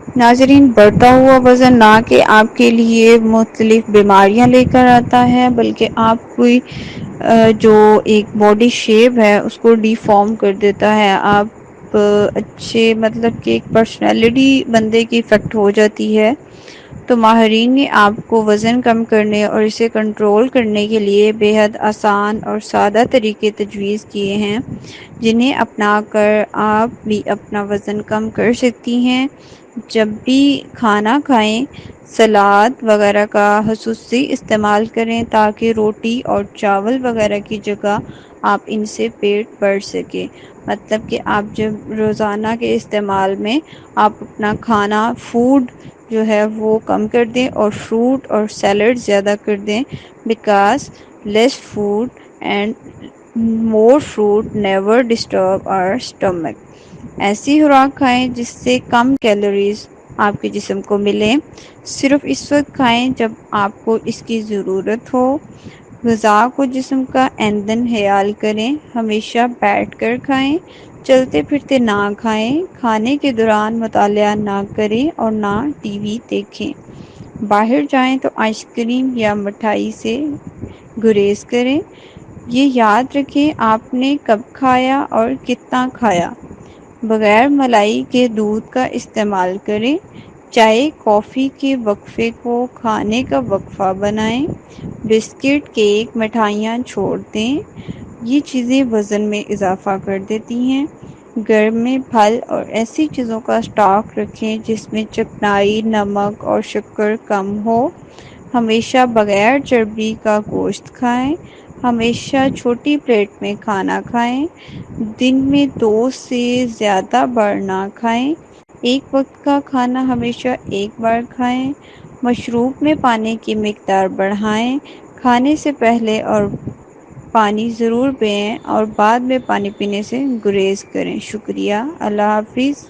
ناظرین، بڑھتا ہوا وزن نہ کہ آپ کے لیے مختلف بیماریاں لے کر آتا ہے، بلکہ آپ کوئی جو ایک باڈی شیپ ہے اس کو ڈی فارم کر دیتا ہے۔ آپ اچھے مطلب کہ ایک پرسنالٹی بندے کی افیکٹ ہو جاتی ہے۔ تو ماہرین نے آپ کو وزن کم کرنے اور اسے کنٹرول کرنے کے لیے بے حد آسان اور سادہ طریقے تجویز کیے ہیں، جنہیں اپنا کر آپ بھی اپنا وزن کم کر سکتی ہیں۔ جب بھی کھانا کھائیں، سلاد وغیرہ کا خصوصی استعمال کریں تاکہ روٹی اور چاول وغیرہ کی جگہ آپ ان سے پیٹ بھر سکیں۔ مطلب کہ آپ جب روزانہ کے استعمال میں آپ اپنا کھانا فوڈ جو ہے وہ کم کر دیں اور فروٹ اور سیلڈ زیادہ کر دیں، because less food and more fruit never disturb our stomach. ایسی خوراک کھائیں جس سے کم کیلوریز آپ کے جسم کو ملیں۔ صرف اس وقت کھائیں جب آپ کو اس کی ضرورت ہو۔ غذا کو جسم کا ایندھن خیال کریں۔ ہمیشہ بیٹھ کر کھائیں، چلتے پھرتے نہ کھائیں۔ کھانے کے دوران مطالعہ نہ کریں اور نہ ٹی وی دیکھیں۔ باہر جائیں تو آئس کریم یا مٹھائی سے گریز کریں۔ یہ یاد رکھیں آپ نے کب کھایا اور کتنا کھایا۔ بغیر ملائی کے دودھ کا استعمال کریں۔ چائے کافی کے وقفے کو کھانے کا وقفہ بنائیں۔ بسکٹ، کیک، مٹھائیاں چھوڑ دیں، یہ چیزیں وزن میں اضافہ کر دیتی ہیں۔ گھر میں پھل اور ایسی چیزوں کا اسٹاک رکھیں جس میں چکنائی، نمک اور شکر کم ہو۔ ہمیشہ بغیر چربی کا گوشت کھائیں۔ ہمیشہ چھوٹی پلیٹ میں کھانا کھائیں۔ دن میں 2 سے زیادہ بار نہ کھائیں۔ ایک وقت کا کھانا ہمیشہ ایک بار کھائیں۔ مشروب میں پانی کی مقدار بڑھائیں۔ کھانے سے پہلے اور پانی ضرور پئیں اور بعد میں پانی پینے سے گریز کریں۔ شکریہ۔ اللہ حافظ۔